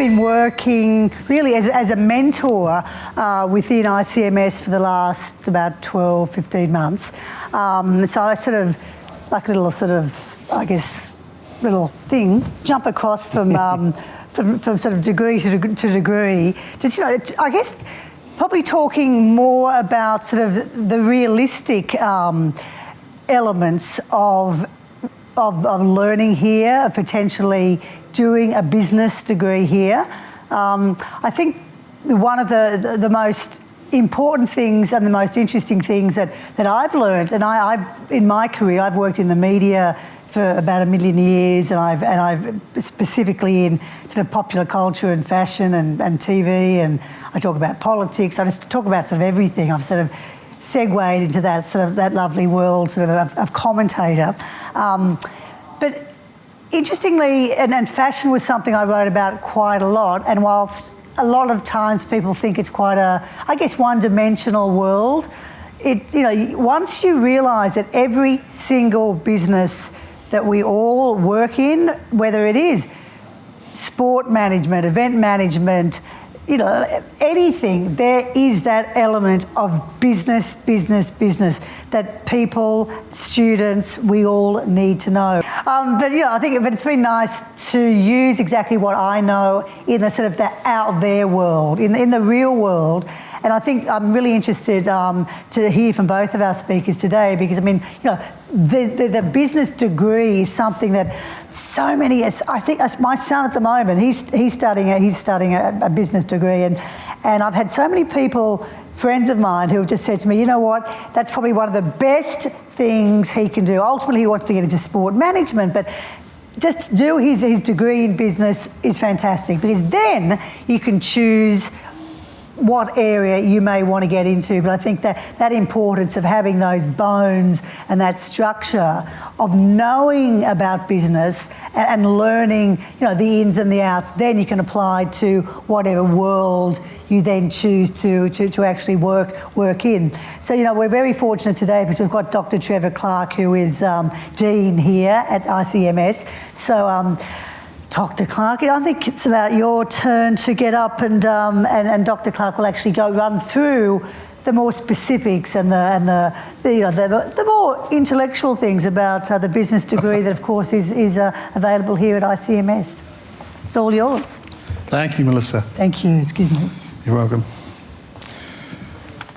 been working really as a mentor within ICMS for the last about 12, 15 months. So I sort of, like a little sort of, I guess, little thing, jump across from sort of degree to degree. Just, I guess probably talking more about sort of the realistic elements of learning here, of potentially doing a business degree here. I think one of the most important things and the most interesting things that I've learned, and I've in my career, I've worked in the media for about 1 million years, and I've specifically in sort of popular culture and fashion and TV, and I talk about politics. I just talk about sort of everything. I've sort of segued into that sort of that lovely world sort of commentator. But interestingly, and fashion was something I wrote about quite a lot, and whilst a lot of times people think it's quite a, I guess, one-dimensional world, once you realise that every single business that we all work in, whether it is sport management, event management, anything, there is that element of business that people, students, we all need to know. But I think it's been nice to use exactly what I know in the sort of the out there world, in the real world. And I think I'm really interested to hear from both of our speakers today, because I mean, the business degree is something that so many. I think as my son at the moment, he's studying a business degree, and I've had so many people, friends of mine, who have just said to me, you know what, that's probably one of the best things he can do. Ultimately, he wants to get into sport management, but just to do his degree in business is fantastic, because then you can choose what area you may want to get into. But I think that importance of having those bones and that structure of knowing about business and learning, the ins and the outs, then you can apply to whatever world you then choose to actually work in. So, we're very fortunate today because we've got Dr. Trevor Clark, who is Dean here at ICMS. So, Dr. Clark, I think it's about your turn to get up, and Dr. Clark will actually run through the more specifics and the more intellectual things about the business degree that, of course, is available here at ICMS. It's all yours. Thank you, Melissa. Thank you. Excuse me. You're welcome.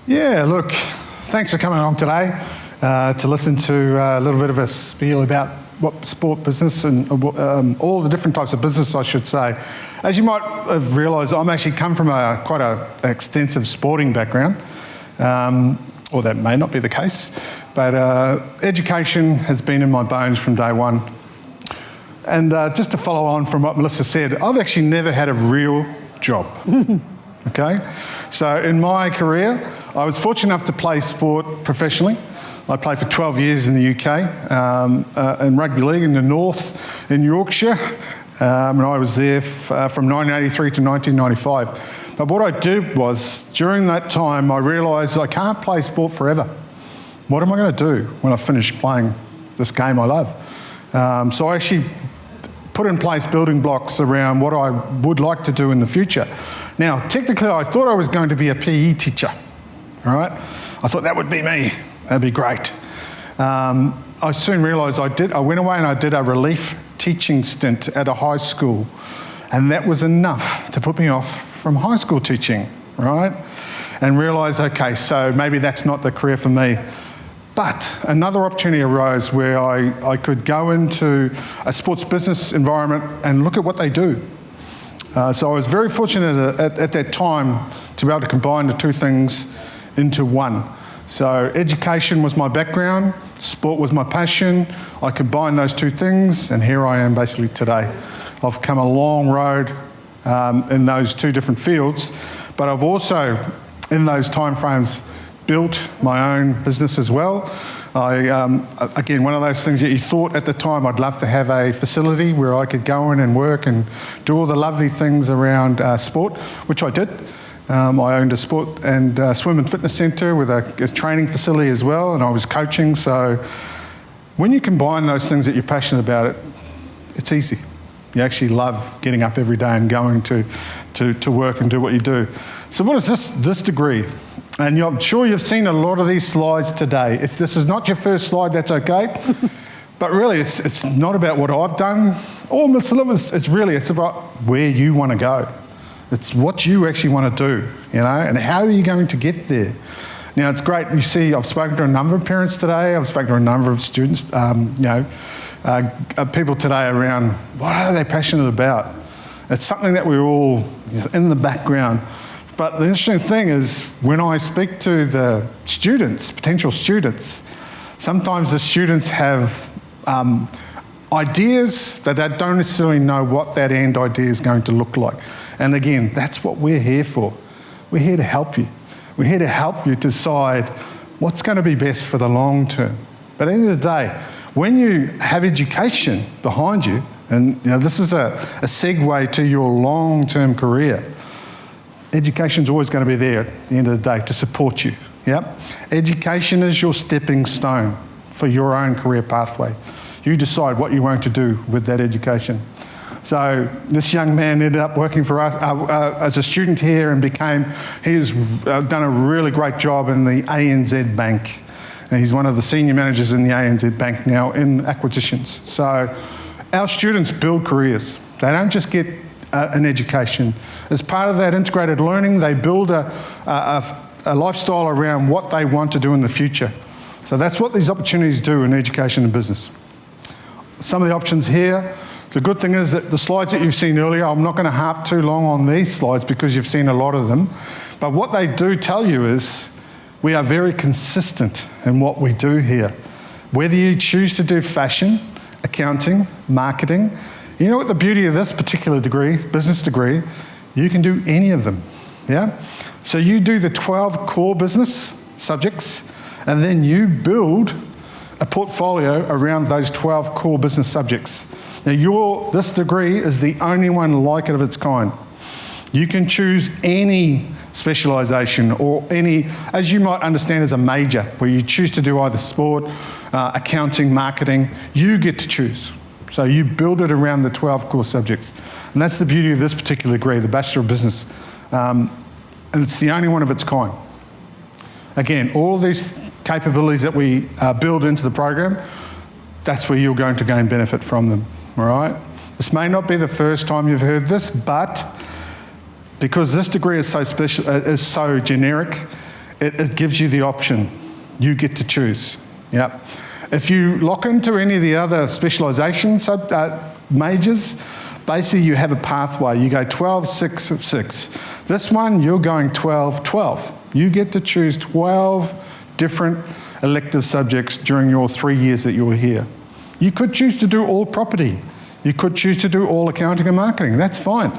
Yeah, look, thanks for coming along today to listen to a little bit of a spiel about what sport business and all the different types of business, I should say. As you might have realised, I'm actually come from quite an extensive sporting background, or that may not be the case, but education has been in my bones from day one. And just to follow on from what Melissa said, I've actually never had a real job, okay? So in my career, I was fortunate enough to play sport professionally. I played for 12 years in the UK, in rugby league in the north in Yorkshire, and I was there from 1983 to 1995. But what I did was, during that time, I realised I can't play sport forever. What am I going to do when I finish playing this game I love? So I actually put in place building blocks around what I would like to do in the future. Now, technically, I thought I was going to be a PE teacher, all right? I thought that would be me. That'd be great. I soon realised I went away and I did a relief teaching stint at a high school, and that was enough to put me off from high school teaching, right? And realised, okay, so maybe that's not the career for me. But another opportunity arose where I could go into a sports business environment and look at what they do. So I was very fortunate at that time to be able to combine the two things into one. So education was my background, sport was my passion. I combined those two things, and here I am basically today. I've come a long road in those two different fields, but I've also, in those timeframes, built my own business as well. Again, one of those things that you thought at the time, I'd love to have a facility where I could go in and work and do all the lovely things around sport, which I did. I owned a sport and swim and fitness centre with a training facility as well, and I was coaching. So when you combine those things that you're passionate about, it's easy. You actually love getting up every day and going to work and do what you do. So what is this degree? And I'm sure you've seen a lot of these slides today. If this is not your first slide, that's okay. But really, it's not about what I've done or Ms. Livers. It's about where you want to go. It's what you actually want to do, you know, and how are you going to get there? Now, it's great. You see, I've spoken to a number of parents today. I've spoken to a number of students, people today around what are they passionate about? It's something that we're all in the background. But the interesting thing is when I speak to the students, potential students, sometimes the students have ideas that they don't necessarily know what that end idea is going to look like. And again, that's what we're here for. We're here to help you. We're here to help you decide what's going to be best for the long term. But at the end of the day, when you have education behind you, and you know, this is a segue to your long-term career, education's always going to be there at the end of the day to support you. Yep. Education is your stepping stone for your own career pathway. You decide what you want to do with that education. So this young man ended up working for us as a student here and he's done a really great job in the ANZ Bank. And he's one of the senior managers in the ANZ Bank now in acquisitions. So our students build careers. They don't just get an education. As part of that integrated learning, they build a lifestyle around what they want to do in the future. So that's what these opportunities do in education and business. Some of the options here, the good thing is that the slides that you've seen earlier, I'm not going to harp too long on these slides because you've seen a lot of them. But what they do tell you is we are very consistent in what we do here. Whether you choose to do fashion, accounting, marketing, you know what the beauty of this particular degree, business degree, you can do any of them, yeah? So you do the 12 core business subjects and then you build a portfolio around those 12 core business subjects. Now this degree is the only one like it of its kind. You can choose any specialisation or any, as you might understand as a major, where you choose to do either sport, accounting, marketing, you get to choose. So you build it around the 12 core subjects. And that's the beauty of this particular degree, the Bachelor of Business. And it's the only one of its kind. Again, all these capabilities that we build into the program, that's where you're going to gain benefit from them, all right? This may not be the first time you've heard this, but because this degree is so special, is so generic, it gives you the option. You get to choose, yep. If you lock into any of the other specialisation majors, basically you have a pathway. You go 12, 6, 6. This one, you're going 12, 12. You get to choose 12 different elective subjects during your 3 years that you're here. You could choose to do all property. You could choose to do all accounting and marketing. That's fine.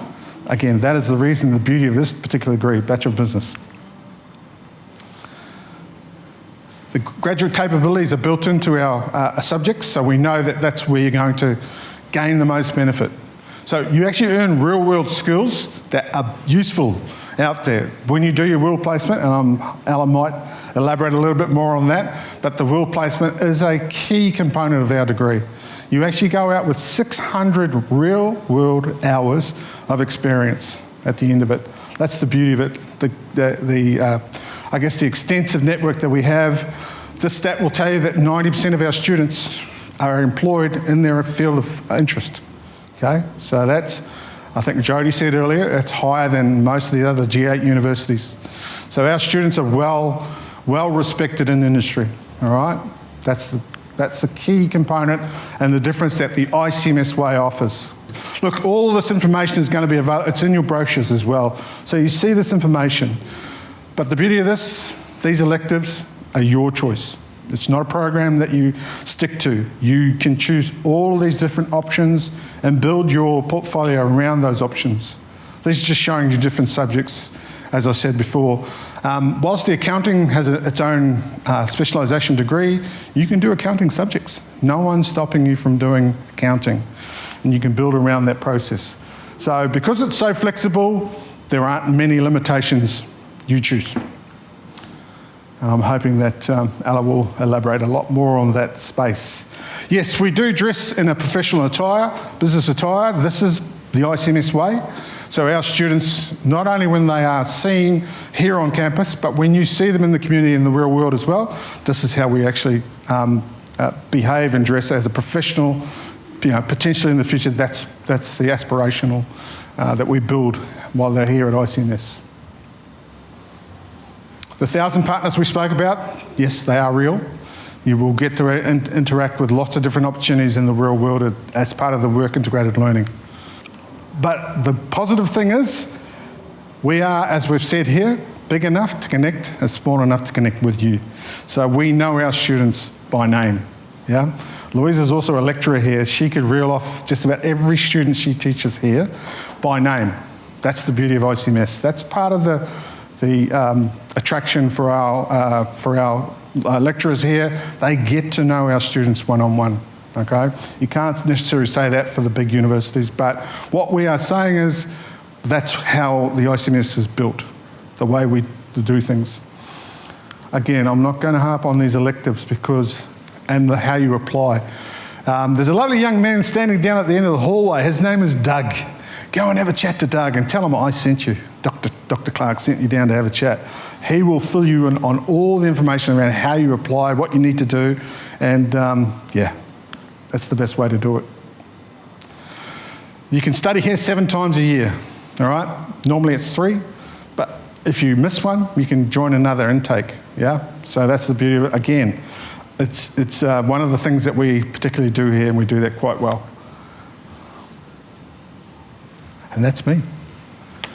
Again, that is the reason, the beauty of this particular degree, Bachelor of Business. The graduate capabilities are built into our subjects, so we know that that's where you're going to gain the most benefit. So you actually earn real-world skills that are useful out there. When you do your will placement, and Ella might elaborate a little bit more on that, but the will placement is a key component of our degree. You actually go out with 600 real-world hours of experience at the end of it. That's the beauty of it. I guess the extensive network that we have. This stat will tell you that 90% of our students are employed in their field of interest. Okay, so that's, I think Jody said earlier, it's higher than most of the other G8 universities. So our students are well respected in the industry. All right, that's the key component and the difference that the ICMS way offers. Look, all this information is going to be available. It's in your brochures as well. So you see this information. But the beauty of these electives are your choice. It's not a program that you stick to. You can choose all these different options and build your portfolio around those options. This is just showing you different subjects, as I said before. Whilst the accounting has its own specialisation degree, you can do accounting subjects. No one's stopping you from doing accounting, and you can build around that process. So because it's so flexible, there aren't many limitations. You choose. I'm hoping that Ella will elaborate a lot more on that space. Yes, we do dress in a professional attire, business attire. This is the ICMS way. So our students, not only when they are seen here on campus, but when you see them in the community, in the real world as well, this is how we actually behave and dress as a professional. Potentially in the future, that's the aspirational that we build while they're here at ICMS. The 1,000 partners we spoke about, yes, they are real. You will get to interact with lots of different opportunities in the real world as part of the work integrated learning. But the positive thing is, we are, as we've said here, big enough to connect and small enough to connect with you. So we know our students by name, yeah? Louise is also a lecturer here. She could reel off just about every student she teaches here by name. That's the beauty of ICMS. That's part of the attraction for our lecturers here. They get to know our students one-on-one. Okay, you can't necessarily say that for the big universities, but what we are saying is that's how the ICMS is built, the way we do things. Again, I'm not going to harp on these electives and how you apply. There's a lovely young man standing down at the end of the hallway. His name is Doug. Go and have a chat to Doug and tell him I sent you. Dr. Clark sent you down to have a chat. He will fill you in on all the information around how you apply, what you need to do, and yeah. That's the best way to do it. You can study here 7 times a year, all right? Normally it's 3, but if you miss one, you can join another intake, yeah? So that's the beauty of it. Again, it's one of the things that we particularly do here, and we do that quite well. And that's me.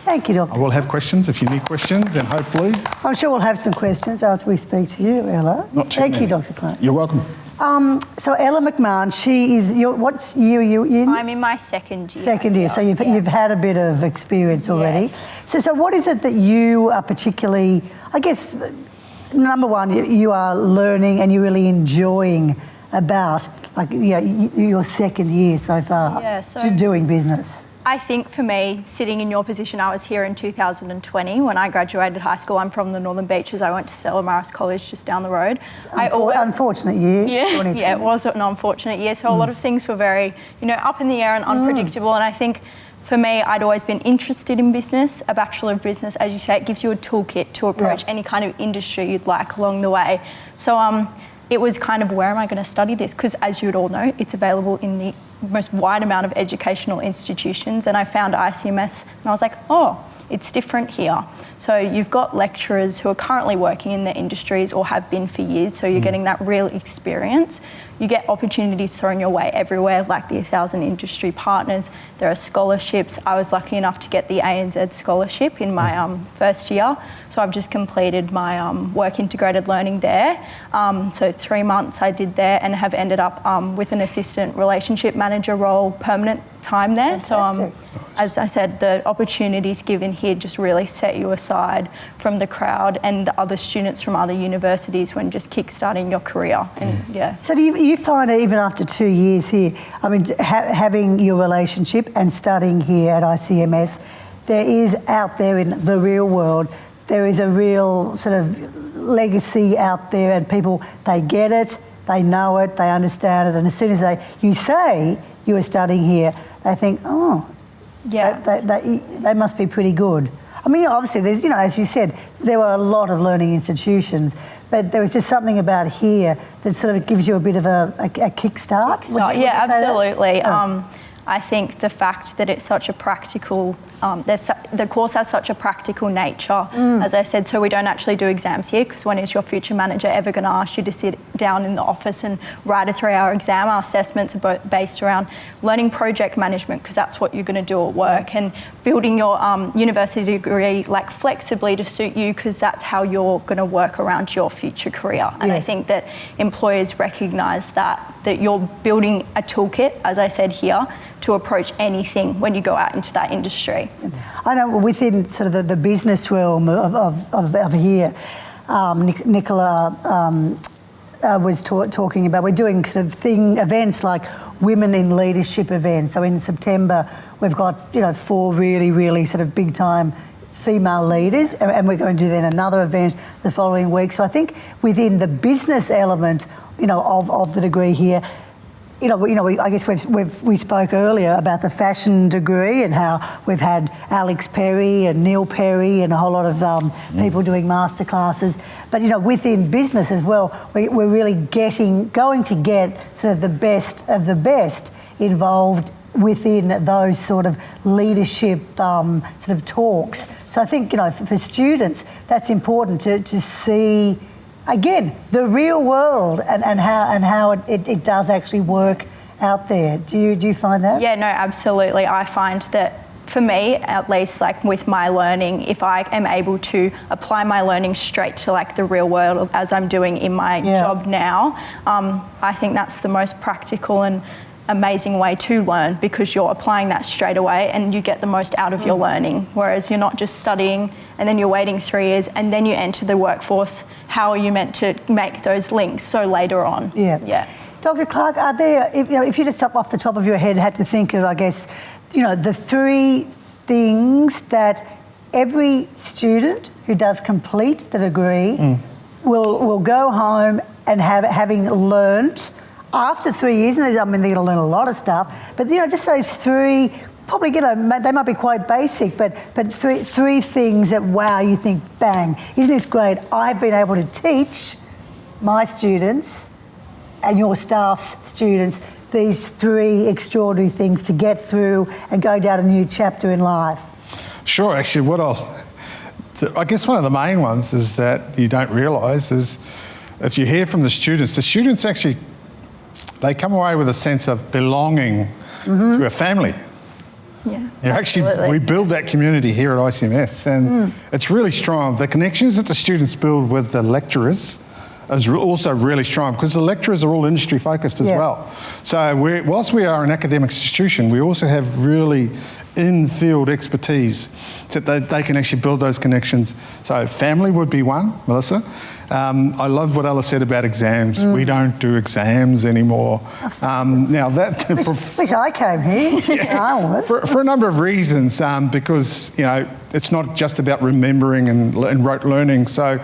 Thank you, Doctor. I will have questions if you need questions, and hopefully... I'm sure we'll have some questions after we speak to you, Ella. Not too Thank many. you, Dr. Clark. You're welcome. So Ella McMahon, she is what year are you in? I'm in my second year. Second year, so you've had a bit of experience already. Yes. So what is it that you are particularly, I guess, number one, you are learning and you're really enjoying about, like, your second year so far to doing business? I think for me, sitting in your position, I was here in 2020 when I graduated high school. I'm from the Northern Beaches. I went to Stella Maris College just down the road. Unfortunate year. Yeah, it was an unfortunate year. So a lot of things were very, up in the air and unpredictable. And I think for me, I'd always been interested in business. A Bachelor of Business, as you say, it gives you a toolkit to approach any kind of industry you'd like along the way. So it was kind of, where am I going to study this? Because as you would all know, it's available in the most wide amount of educational institutions, and I found ICMS and I was like, oh, it's different here. So you've got lecturers who are currently working in the industries or have been for years, so you're getting that real experience. You get opportunities thrown your way everywhere, like the 1,000 industry partners. There are scholarships. I was lucky enough to get the ANZ scholarship in my first year. So I've just completed my work integrated learning there. So 3 months I did there and have ended up with an assistant relationship manager role, permanent time there. Fantastic. So as I said, the opportunities given here just really set you aside from the crowd and the other students from other universities when just kickstarting your career. And So do you find that even after 2 years here, I mean, having your relationship and studying here at ICMS, there is out there in the real world, there is a real sort of legacy out there, and people, they get it, they know it, they understand it, and as soon as you say you were studying here, they think, oh, they must be pretty good. I mean, obviously, there's, as you said, there were a lot of learning institutions, but there was just something about here that sort of gives you a bit of a kickstart. Yeah, absolutely. I think the fact that it's such a practical, the course has such a practical nature, as I said, so we don't actually do exams here, because when is your future manager ever going to ask you to sit down in the office and write a 3-hour exam? Our assessments are based around learning project management, because that's what you're going to do at work, and building your university degree like flexibly to suit you, because that's how you're going to work around your future career. And I think that employers recognise that you're building a toolkit, as I said here, to approach anything when you go out into that industry. I know within sort of the business realm of here, Nicola was talking about, we're doing sort of events like women in leadership events. So in September, we've got 4 really, really sort of big time female leaders, and we're going to do then another event the following week. So I think within the business element, of the degree here, I guess we spoke earlier about the fashion degree and how we've had Alex Perry and Neil Perry and a whole lot of people doing masterclasses. But within business as well, we're really going to get sort of the best of the best involved within those sort of leadership sort of talks. So I think for students that's important to see. Again, the real world and how it does actually work out there. Do you find that? Yeah, no, absolutely. I find that for me, at least, like with my learning, if I am able to apply my learning straight to like the real world as I'm doing in my job now, I think that's the most practical and amazing way to learn, because you're applying that straight away and you get the most out of your learning. Whereas you're not just studying and then you're waiting 3 years and then you enter the workforce. How are you meant to make those links so later on? Yeah. Dr. Clark, are there, if you just off the top of your head had to think of, I guess, the 3 things that every student who does complete the degree will go home and having learnt after 3 years, and they're going to learn a lot of stuff, but just those 3, probably they might be quite basic, but three things that, wow, you think, bang, isn't this great? I've been able to teach my students and your staff's students these 3 extraordinary things to get through and go down a new chapter in life. Sure, actually, I guess one of the main ones is that you don't realise is, if you hear from the students actually, they come away with a sense of belonging to a family. Yeah, actually, we build that community here at ICMS, and it's really strong. The connections that the students build with the lecturers is also really strong, because the lecturers are all industry focused as well. So whilst we are an academic institution, we also have really in-field expertise so that they can actually build those connections. So family would be one, Melissa. I love what Ella said about exams. We don't do exams anymore. Now that wish I came here. For a number of reasons, because it's not just about remembering and rote learning. So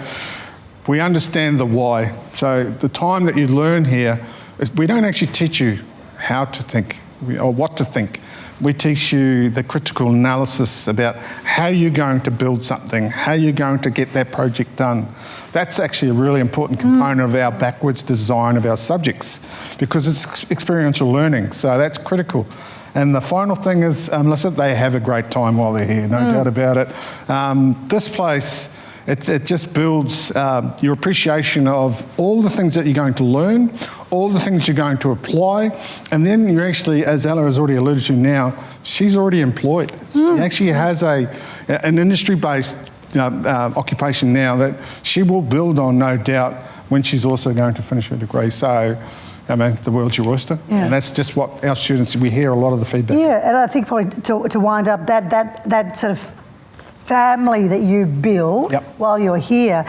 we understand the why. So the time that you learn here, we don't actually teach you how to think or what to think. We teach you the critical analysis about how you're going to build something, how you're going to get that project done. That's actually a really important component of our backwards design of our subjects, because it's experiential learning, so that's critical. And the final thing is, Melissa, they have a great time while they're here, no doubt about it. This place, it just builds your appreciation of all the things that you're going to learn, all the things you're going to apply, and then you're actually, as Ella has already alluded to now, she's already employed. She actually has an industry-based occupation now that she will build on, no doubt, when she's also going to finish her degree. So, the world's your oyster. Yeah. And that's just what our students, we hear a lot of the feedback. Yeah, and I think probably to wind up, that sort of family that you build while you're here,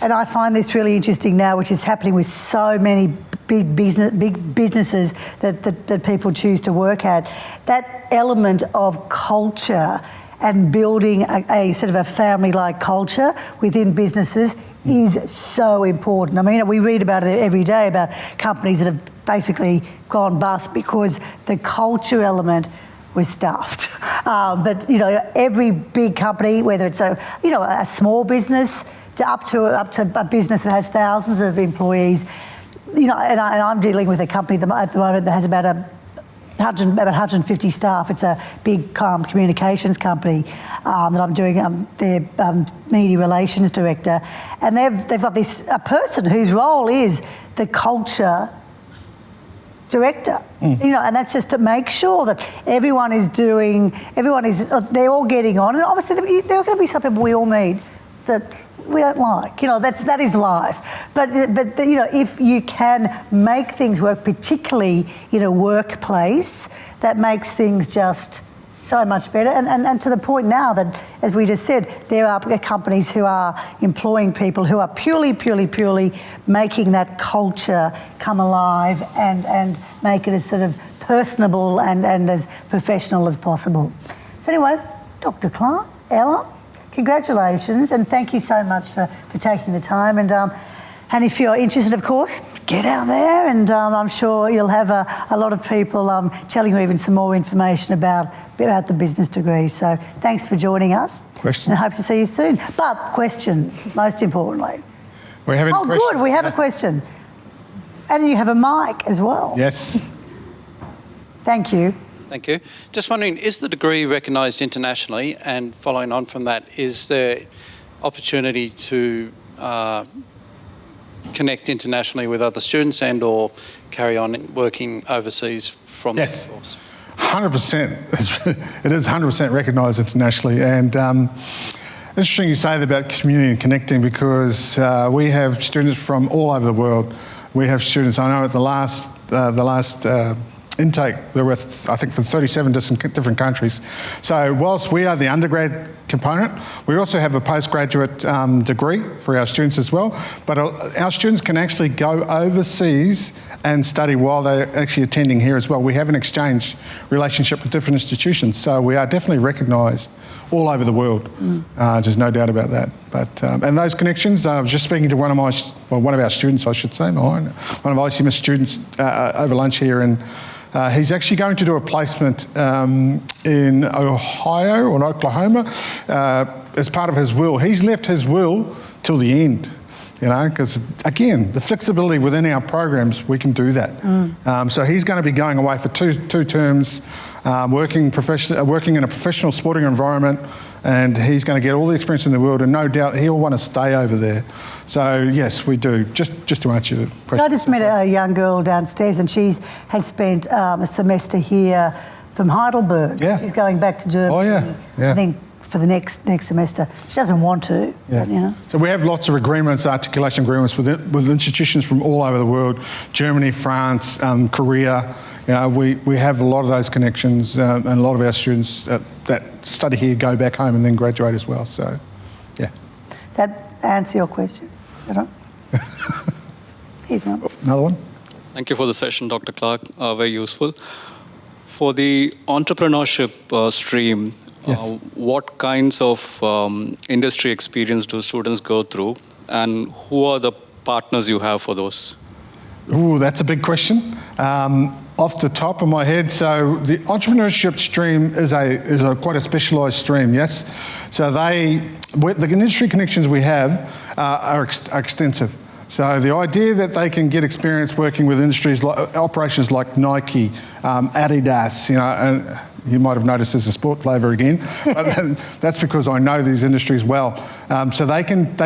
and I find this really interesting now, which is happening with so many big businesses that people choose to work at. That element of culture and building a sort of a family-like culture within businesses is so important. I mean, we read about it every day about companies that have basically gone bust because the culture element was stuffed. But every big company, whether it's a small business to up to a business that has thousands of employees, and I'm dealing with a company at the moment that has about 150 staff. It's a big communications company that I'm doing their media relations director, and they've got a person whose role is the culture director, and that's just to make sure that they're all getting on, and obviously there are going to be some people we all meet that we don't like, that is life. But if you can make things work, particularly in a workplace, that makes things just so much better. And to the point now that, as we just said, there are companies who are employing people who are purely making that culture come alive and make it as sort of personable and as professional as possible. So anyway, Dr. Clark, Ella, congratulations, and thank you so much for taking the time. And if you're interested, of course, get out there, and I'm sure you'll have a lot of people telling you even some more information about the business degree. So thanks for joining us. Questions? And I hope to see you soon. But questions, most importantly. We're having questions. Good, we have a question. And you have a mic as well. Yes. Thank you. Thank you. Just wondering, is the degree recognised internationally? And following on from that, is there opportunity to connect internationally with other students and or carry on working overseas from Yes. the course? 100%. It is 100% recognised internationally. And interesting you say that about community and connecting, because we have students from all over the world. We have students, I know at the last intake, there were, I think, from 37 different countries. So whilst we are the undergrad component, we also have a postgraduate degree for our students as well. But our students can actually go overseas and study while they're actually attending here as well. We have an exchange relationship with different institutions, so we are definitely recognised all over the world. There's no doubt about that. But and those connections, I was just speaking to one of our students, I should say, one of ICMS students over lunch here, and he's actually going to do a placement in Ohio or Oklahoma as part of his will. He's left his will till the end, you know, because again, the flexibility within our programs, we can do that. So he's going to be going away for two terms, working in a professional sporting environment, and he's going to get all the experience in the world, and no doubt he'll want to stay over there. So yes, we do. Just to answer your question. I just met a young girl downstairs, and she has spent a semester here from Heidelberg. Yeah. She's going back to Germany. Oh yeah, yeah. I think for the next semester. She doesn't want to. Yeah. But, you know. So we have lots of agreements, articulation agreements with institutions from all over the world: Germany, France, Korea. You know, we have a lot of those connections, and a lot of our students that study here go back home and then graduate as well. So, yeah. Does that answer your question? Here's one. Another one? Thank you for the session, Dr. Clark. Very useful. For the entrepreneurship stream, Yes. what kinds of industry experience do students go through, and who are the partners you have for those? Ooh, that's a big question. Off the top of my head, so the entrepreneurship stream is quite a specialised stream, yes. So the industry connections we have are extensive. So the idea that they can get experience working with industries like operations like Nike, Adidas, you know, and you might have noticed there's a sport flavour again, but that's because I know these industries well. So they can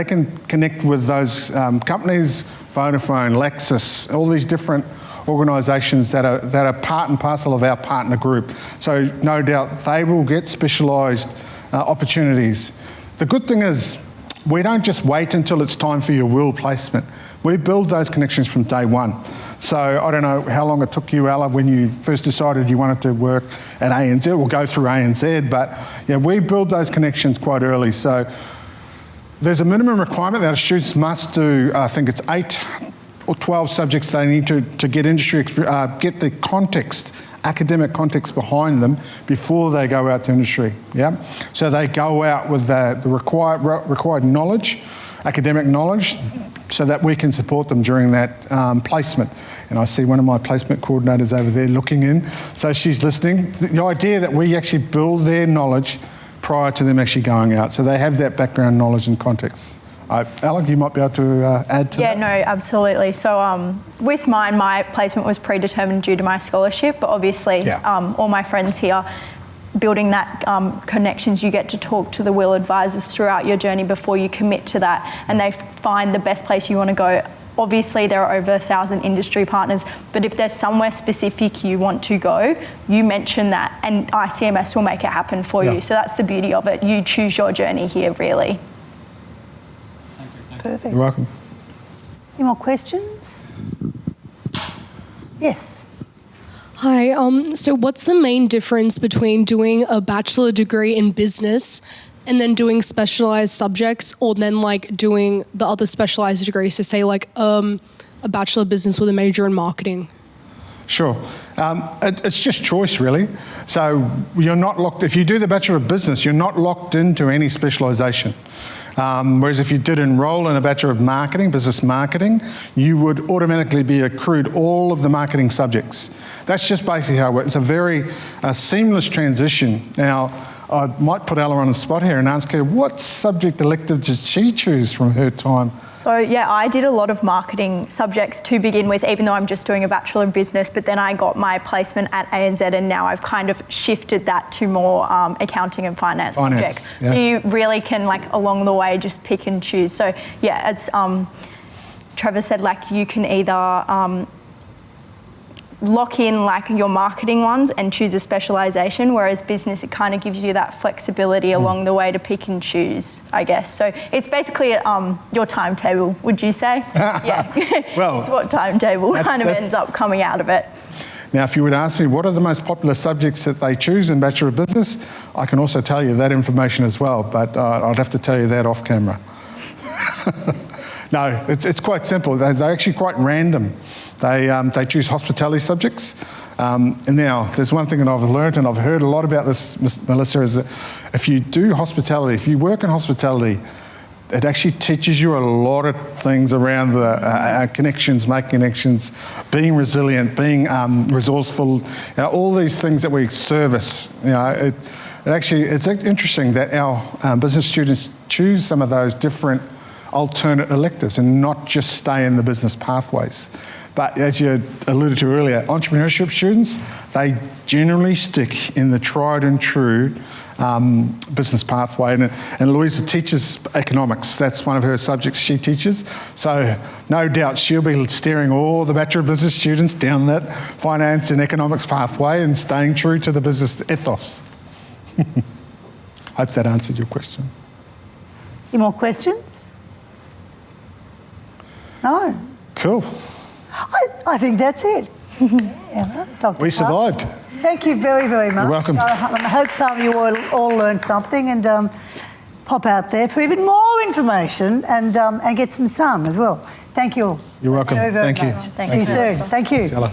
connect with those companies, Vodafone, Lexus, all these different organisations that are part and parcel of our partner group. So no doubt they will get specialised opportunities. The good thing is we don't just wait until it's time for your will placement. We build those connections from day one. So I don't know how long it took you, Ella, when you first decided you wanted to work at ANZ. We'll go through ANZ, but yeah, we build those connections quite early. So there's a minimum requirement that our students must do. I think it's 8 or 12 subjects they need to get industry, get the context, academic context behind them before they go out to industry. Yeah, so they go out with the required knowledge, academic knowledge, so that we can support them during that placement. And I see one of my placement coordinators over there looking in, so she's listening. The idea that we actually build their knowledge prior to them actually going out, so they have that background knowledge and context. Ella, you might be able to add to that. Yeah, no, absolutely. So with mine, my placement was predetermined due to my scholarship, but obviously all my friends here, building that connections, you get to talk to the will advisors throughout your journey before you commit to that, and they find the best place you want to go. Obviously, there are over 1,000 industry partners, but if there's somewhere specific you want to go, you mention that, and ICMS will make it happen for you. So that's the beauty of it. You choose your journey here, really. Perfect. You're welcome. Any more questions? Yes. Hi, so what's the main difference between doing a bachelor degree in business and then doing specialised subjects, or then like doing the other specialised degrees, so say like a bachelor of business with a major in marketing? Sure. It's just choice, really. So you're not locked, if you do the Bachelor of Business, you're not locked into any specialisation. Whereas if you did enrol in a Bachelor of Marketing, Business Marketing, you would automatically be accrued all of the marketing subjects. That's just basically how it works. It's a very seamless transition. Now, I might put Ella on the spot here and ask her, what subject elective did she choose from her time? So yeah, I did a lot of marketing subjects to begin with, even though I'm just doing a Bachelor of Business, but then I got my placement at ANZ and now I've kind of shifted that to more accounting and finance subjects. Yeah. So you really can, like, along the way, just pick and choose. So yeah, as Trevor said, like, you can either lock in like your marketing ones and choose a specialisation, whereas business, it kind of gives you that flexibility along the way to pick and choose, I guess. So it's basically your timetable, would you say? Yeah. Well, it's what timetable kind of ends up coming out of it. Now, if you would ask me what are the most popular subjects that they choose in Bachelor of Business, I can also tell you that information as well, but I'd have to tell you that off camera. No, it's quite simple. They're actually quite random. They choose hospitality subjects. And now, there's one thing that I've learned, and I've heard a lot about this, Melissa, is that if you do hospitality, if you work in hospitality, it actually teaches you a lot of things around the connections, making connections, being resilient, being resourceful, all these things that we service. It's interesting that our business students choose some of those different alternate electives and not just stay in the business pathways. But as you alluded to earlier, entrepreneurship students, they generally stick in the tried and true business pathway. And Louisa teaches economics. That's one of her subjects she teaches. So no doubt she'll be steering all the Bachelor of Business students down that finance and economics pathway and staying true to the business ethos. Hope that answered your question. Any more questions? No. Cool. I think that's it. Ella, Dr. We Clark. survived. Thank you very, very much. You're welcome. So, I hope you all learned something and pop out there for even more information and get some sun as well. Thank you all. You're welcome. Very, very Thank you. much. See you soon. Thank you. Thanks, Ella.